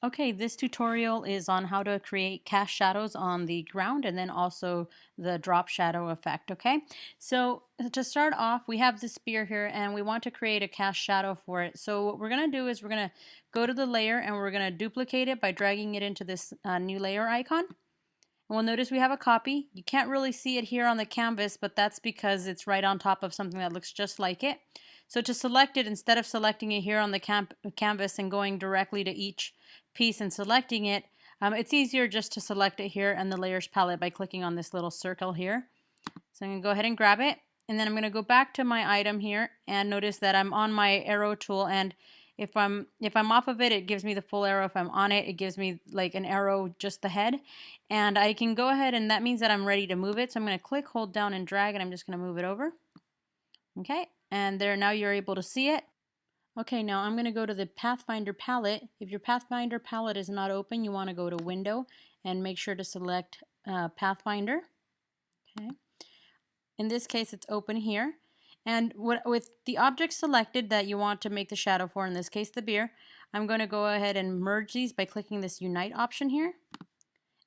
Okay, this tutorial is on how to create cast shadows on the ground and then also the drop shadow effect, okay? So to start off, we have the spear here and we want to create a cast shadow for it. So what we're going to do is we're going to go to the layer and we're going to duplicate it by dragging it into this new layer icon. And we'll notice we have a copy. You can't really see it here on the canvas, but that's because it's right on top of something that looks just like it. So to select it, instead of selecting it here on the canvas and going directly to each piece and selecting it, it's easier just to select it here in the layers palette by clicking on this little circle here. So I'm going to go ahead and grab it, and then I'm going to go back to my item here and notice that I'm on my arrow tool, and if I'm off of it, it gives me the full arrow. If I'm on it, it gives me like an arrow, just the head. And I can go ahead, and that means that I'm ready to move it. So I'm going to click, hold down, and drag, and I'm just going to move it over. Okay, and there, now you're able to see it. Okay, now I'm going to go to the Pathfinder palette. If your Pathfinder palette is not open, you want to go to Window and make sure to select Pathfinder. Okay. In this case, it's open here. And with the object selected that you want to make the shadow for, in this case the beer, I'm going to go ahead and merge these by clicking this Unite option here.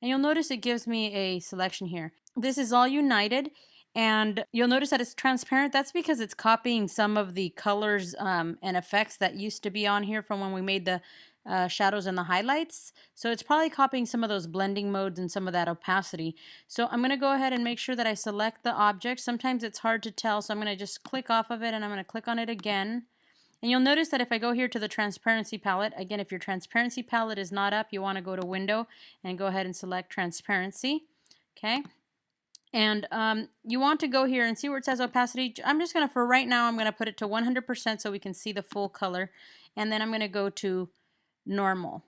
And you'll notice it gives me a selection here. This is all united, and you'll notice that it's transparent. That's because it's copying some of the colors and effects that used to be on here from when we made the shadows and the highlights. So it's probably copying some of those blending modes and some of that opacity. So I'm going to go ahead and make sure that I select the object. Sometimes it's hard to tell, so I'm going to just click off of it and I'm going to click on it again. And you'll notice that if I go here to the transparency palette, again, if your transparency palette is not up, you want to go to Window and go ahead and select transparency. Okay. And you want to go here and see where it says opacity. I'm just going to, for right now, I'm going to put it to 100% so we can see the full color. And then I'm going to go to normal.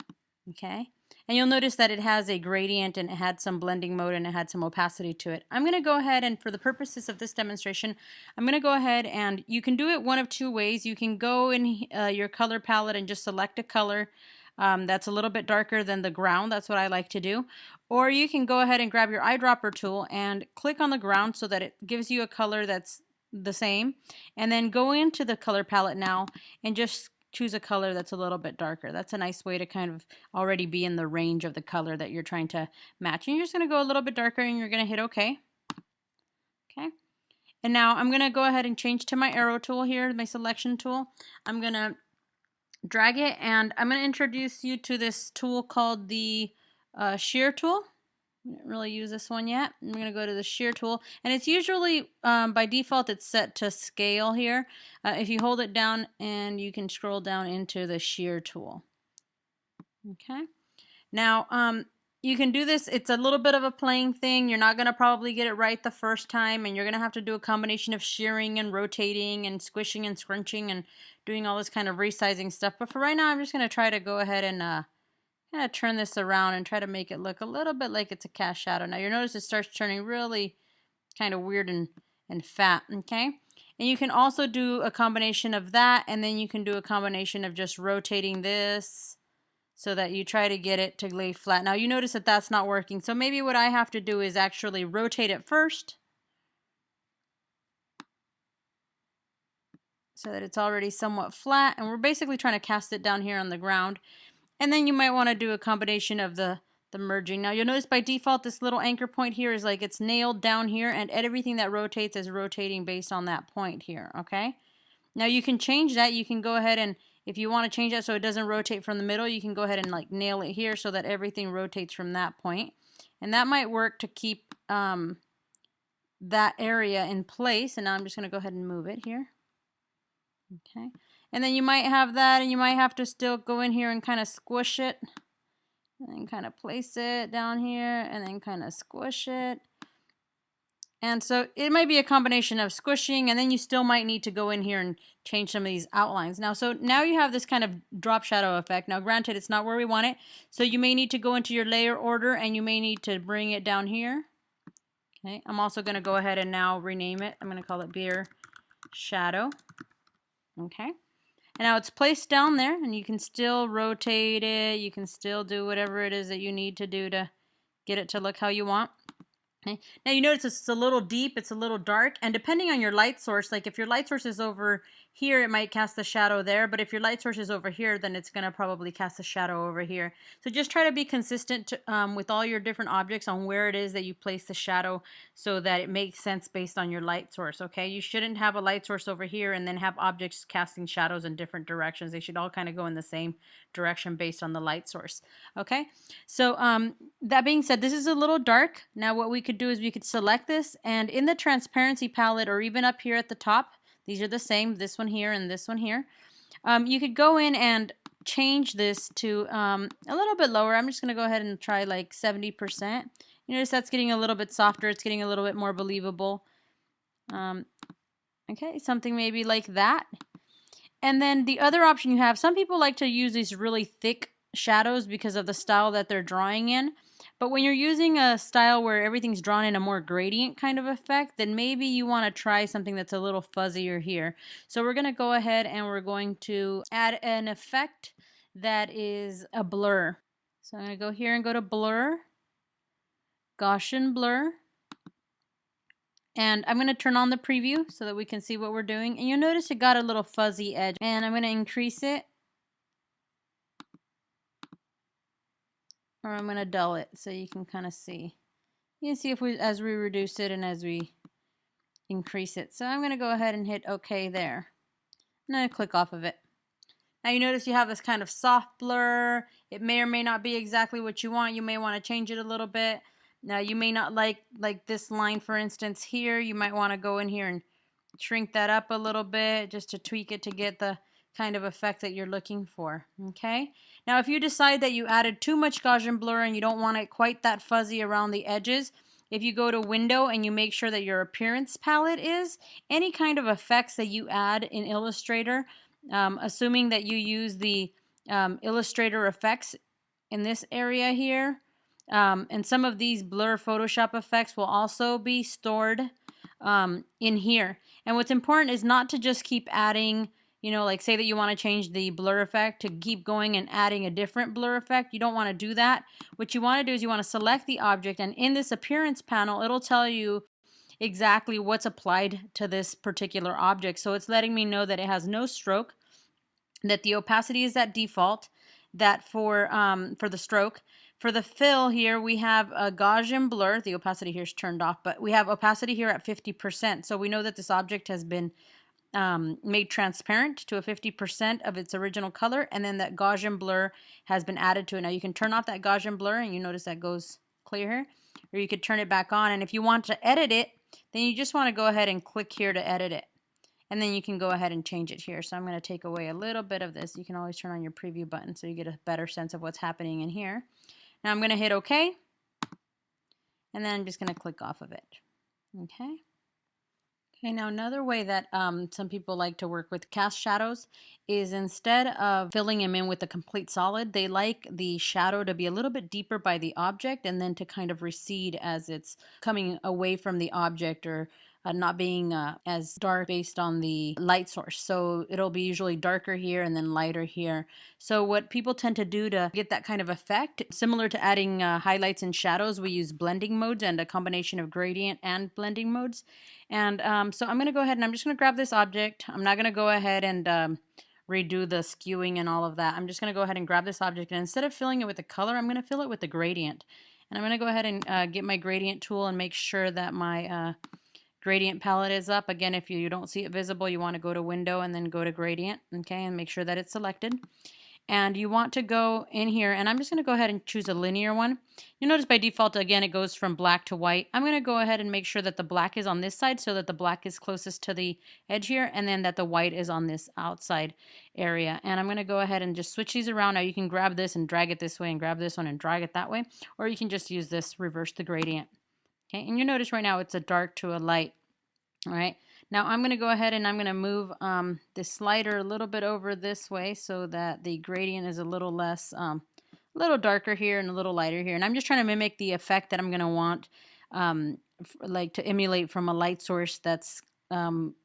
Okay. And you'll notice that it has a gradient and it had some blending mode and it had some opacity to it. I'm going to go ahead and, for the purposes of this demonstration, I'm going to go ahead and you can do it one of two ways. You can go in your color palette and just select a color that's a little bit darker than the ground. That's what I like to do. Or you can go ahead and grab your eyedropper tool and click on the ground so that it gives you a color that's the same. And then go into the color palette now and just choose a color that's a little bit darker. That's a nice way to kind of already be in the range of the color that you're trying to match. And you're just going to go a little bit darker and you're going to hit OK. Okay. And now I'm going to go ahead and change to my arrow tool here, my selection tool. I'm going to drag it and I'm going to introduce you to this tool called the shear tool. I didn't really use this one yet. I'm going to go to the shear tool, and it's usually by default it's set to scale here. If you hold it down and you can scroll down into the shear tool. Okay. Now you can do this. It's a little bit of a playing thing. You're not going to probably get it right the first time, and you're going to have to do a combination of shearing and rotating and squishing and scrunching and doing all this kind of resizing stuff. But for right now, I'm just going to try to go ahead and kind of turn this around and try to make it look a little bit like it's a cast shadow. Now you'll notice it starts turning really kind of weird and fat, okay? And you can also do a combination of that, and then you can do a combination of just rotating this so that you try to get it to lay flat. Now you notice that that's not working, so maybe what I have to do is actually rotate it first so that it's already somewhat flat, and we're basically trying to cast it down here on the ground. And then you might want to do a combination of the merging. Now you'll notice by default this little anchor point here is like it's nailed down here, and everything that rotates is rotating based on that point here, okay? Now you can change that. You can go ahead and, if you want to change that so it doesn't rotate from the middle, you can go ahead and like nail it here so that everything rotates from that point. And that might work to keep that area in place. And now I'm just going to go ahead and move it here. Okay. And then you might have that, and you might have to still go in here and kind of squish it. And then kind of place it down here, and then kind of squish it. And so it might be a combination of squishing, and then you still might need to go in here and change some of these outlines. So now you have this kind of drop shadow effect. Now granted, it's not where we want it. So you may need to go into your layer order, and you may need to bring it down here. Okay. I'm also going to go ahead and now rename it. I'm going to call it Beer Shadow. Okay. And now it's placed down there, and you can still rotate it. You can still do whatever it is that you need to do to get it to look how you want. Okay. Now you notice it's a little deep, it's a little dark, and depending on your light source, like if your light source is over here, it might cast the shadow there, but if your light source is over here, then it's going to probably cast the shadow over here. So just try to be consistent with all your different objects on where it is that you place the shadow so that it makes sense based on your light source, okay? You shouldn't have a light source over here and then have objects casting shadows in different directions. They should all kind of go in the same direction based on the light source, okay? So that being said, this is a little dark. Now what we could do is we could select this, and in the transparency palette, or even up here at the top, these are the same, this one here and this one here. You could go in and change this to a little bit lower. I'm just going to go ahead and try like 70%. You notice that's getting a little bit softer. It's getting a little bit more believable. Okay, something maybe like that. And then the other option you have, some people like to use these really thick shadows because of the style that they're drawing in. But when you're using a style where everything's drawn in a more gradient kind of effect, then maybe you want to try something that's a little fuzzier here. So we're going to go ahead and we're going to add an effect that is a blur. So I'm going to go here and go to blur, Gaussian blur. And I'm going to turn on the preview so that we can see what we're doing. And you'll notice it got a little fuzzy edge. And I'm going to increase it. Or I'm going to dull it so you can kind of see. You can see if we, as we reduce it and as we increase it. So I'm going to go ahead and hit OK there. And then click off of it. Now you notice you have this kind of soft blur. It may or may not be exactly what you want. You may want to change it a little bit. Now you may not like this line, for instance, here. You might want to go in here and shrink that up a little bit just to tweak it to get the kind of effect that you're looking for. Okay. Now if you decide that you added too much Gaussian blur and you don't want it quite that fuzzy around the edges, if you go to Window and you make sure that your Appearance palette is, any kind of effects that you add in Illustrator, assuming that you use the Illustrator effects in this area here, and some of these blur Photoshop effects will also be stored in here. And what's important is not to just keep adding, you know, like say that you want to change the blur effect, to keep going and adding a different blur effect. You don't want to do that. What you want to do is you want to select the object, and in this Appearance panel, it'll tell you exactly what's applied to this particular object. So it's letting me know that it has no stroke, that the opacity is at default, that for the stroke. For the fill here, we have a Gaussian blur. The opacity here is turned off, but we have opacity here at 50%. So we know that this object has been made transparent to a 50% of its original color, and then that Gaussian blur has been added to it. Now you can turn off that Gaussian blur, and you notice that goes clear here, or you could turn it back on. And if you want to edit it, then you just want to go ahead and click here to edit it. And then you can go ahead and change it here. So I'm going to take away a little bit of this. You can always turn on your preview button so you get a better sense of what's happening in here. Now I'm going to hit OK. And then I'm just going to click off of it. Okay. Okay, now another way that some people like to work with cast shadows is instead of filling them in with a complete solid, they like the shadow to be a little bit deeper by the object and then to kind of recede as it's coming away from the object, or not being as dark based on the light source. So it'll be usually darker here and then lighter here. So what people tend to do to get that kind of effect, similar to adding highlights and shadows, we use blending modes and a combination of gradient and blending modes. And so I'm going to go ahead and I'm just going to grab this object. I'm not going to go ahead and redo the skewing and all of that. I'm just going to go ahead and grab this object, and instead of filling it with the color, I'm going to fill it with the gradient. And I'm going to go ahead and get my gradient tool and make sure that my gradient palette is up. Again, if you don't see it visible, you want to go to Window and then go to Gradient, okay, and make sure that it's selected. And you want to go in here, and I'm just going to go ahead and choose a linear one. You'll notice by default, again, it goes from black to white. I'm going to go ahead and make sure that the black is on this side so that the black is closest to the edge here, and then that the white is on this outside area. And I'm going to go ahead and just switch these around. Now you can grab this and drag it this way, and grab this one and drag it that way, or you can just use this, reverse the gradient. Okay, and you notice right now it's a dark to a light. All right, now I'm going to go ahead and I'm going to move the slider a little bit over this way so that the gradient is a little less, a little darker here and a little lighter here. And I'm just trying to mimic the effect that I'm going to want, like to emulate from a light source that's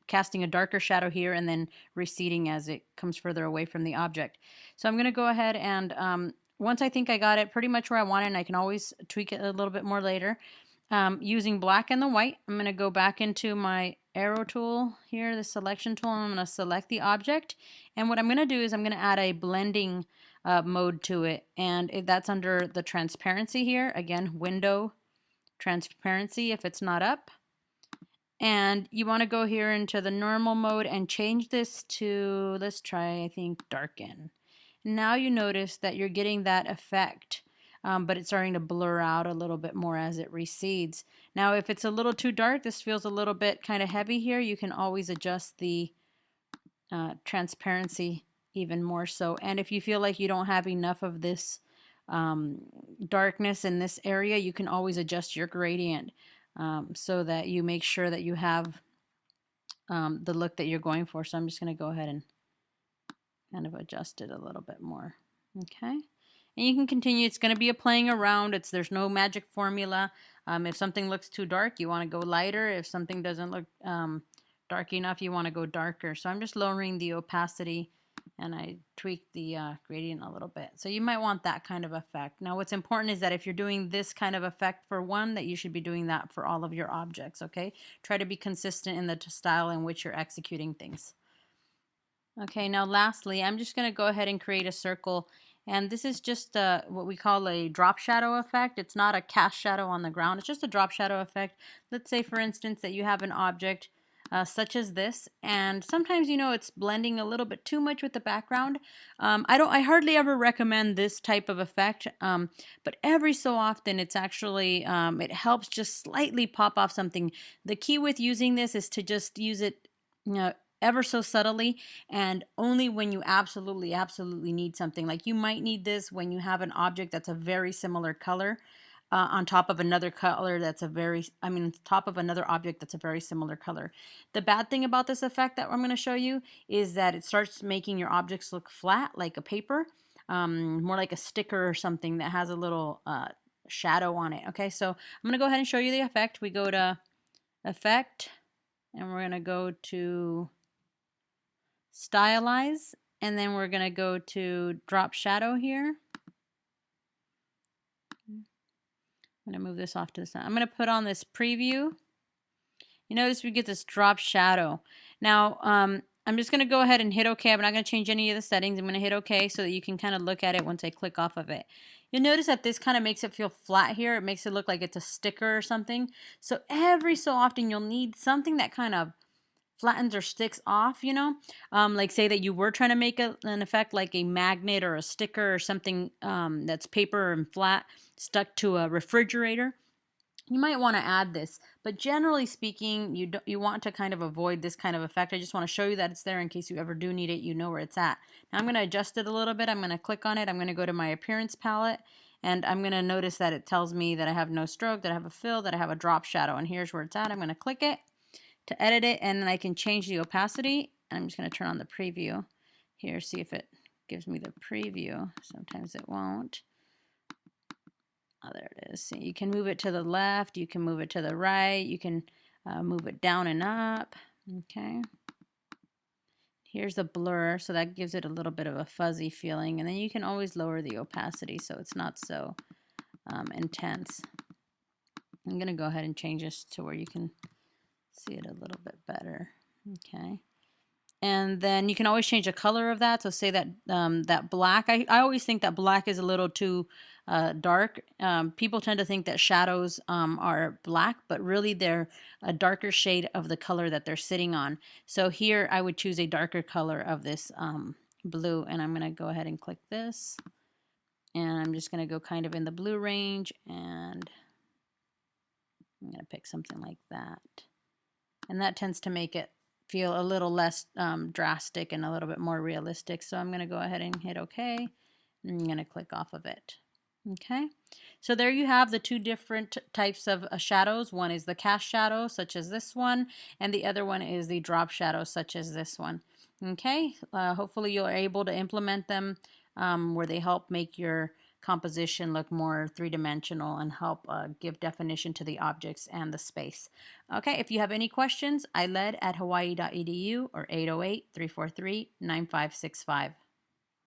casting a darker shadow here and then receding as it comes further away from the object. So I'm going to go ahead and once I think I got it pretty much where I want it, and I can always tweak it a little bit more later, using black and the white, I'm going to go back into my arrow tool here, the selection tool, and I'm going to select the object. And what I'm going to do is I'm going to add a blending mode to it. And that's under the transparency here. Again, window transparency if it's not up. And you want to go here into the normal mode and change this to, let's try, I think, darken. Now you notice that you're getting that effect, but it's starting to blur out a little bit more as it recedes. Now, if it's a little too dark, this feels a little bit kind of heavy here, you can always adjust the transparency even more so. And if you feel like you don't have enough of this darkness in this area, you can always adjust your gradient so that you make sure that you have the look that you're going for. So I'm just going to go ahead and kind of adjust it a little bit more. Okay, and you can continue. It's going to be a playing around. There's no magic formula. If something looks too dark, you want to go lighter. If something doesn't look dark enough, you want to go darker. So I'm just lowering the opacity, and I tweaked the gradient a little bit. So you might want that kind of effect. Now what's important is that if you're doing this kind of effect for one, that you should be doing that for all of your objects, okay? Try to be consistent in the style in which you're executing things. Okay, now lastly, I'm just going to go ahead and create a circle. And this is just what we call a drop shadow effect. It's not a cast shadow on the ground. It's just a drop shadow effect. Let's say, for instance, that you have an object such as this, and sometimes, you know, it's blending a little bit too much with the background. I hardly ever recommend this type of effect, but every so often it's actually, it helps just slightly pop off something. The key with using this is to just use it, you know, ever so subtly, and only when you absolutely need something. Like you might need this when you have an object that's a very similar color on top of another color that's top of another object that's a very similar color. The bad thing about this effect that I'm going to show you is that it starts making your objects look flat like a paper, more like a sticker or something that has a little shadow on it. Okay, so I'm going to go ahead and show you the effect. We go to Effect, and we're going to go to Stylize, and then we're going to go to Drop Shadow here. I'm going to move this off to the side. I'm going to put on this preview. You notice we get this drop shadow. Now, I'm just going to go ahead and hit OK. I'm not going to change any of the settings. I'm going to hit OK so that you can kind of look at it once I click off of it. You'll notice that this kind of makes it feel flat here. It makes it look like it's a sticker or something. So every so often you'll need something that kind of flattens or sticks off, you know, like say that you were trying to make an effect like a magnet or a sticker or something that's paper and flat stuck to a refrigerator. You might want to add this, but generally speaking, you want to kind of avoid this kind of effect. I just want to show you that it's there in case you ever do need it. You know where it's at. Now I'm going to adjust it a little bit. I'm going to click on it. I'm going to go to my appearance palette, and I'm going to notice that it tells me that I have no stroke, that I have a fill, that I have a drop shadow, and here's where it's at. I'm going to click it to edit it, and then I can change the opacity. I'm just going to turn on the preview here, see if it gives me the preview. Sometimes it won't. Oh, there it is. So you can move it to the left, you can move it to the right, you can move it down and up. Okay. Here's the blur, so that gives it a little bit of a fuzzy feeling, and then you can always lower the opacity so it's not so intense. I'm going to go ahead and change this to where you can see it a little bit better. Okay. And then you can always change the color of that. So say that that black, I always think that black is a little too dark. People tend to think that shadows are black, but really they're a darker shade of the color that they're sitting on. So here I would choose a darker color of this blue, and I'm going to go ahead and click this. And I'm just going to go kind of in the blue range, and I'm going to pick something like that. And that tends to make it feel a little less drastic and a little bit more realistic. So I'm going to go ahead and hit OK. And I'm going to click off of it. Okay, so there you have the two different types of shadows. One is the cast shadow, such as this one, and the other one is the drop shadow, such as this one. Okay, hopefully you're able to implement them where they help make your composition look more three-dimensional and help give definition to the objects and the space. Okay, if you have any questions, iled@hawaii.edu or 808-343-9565.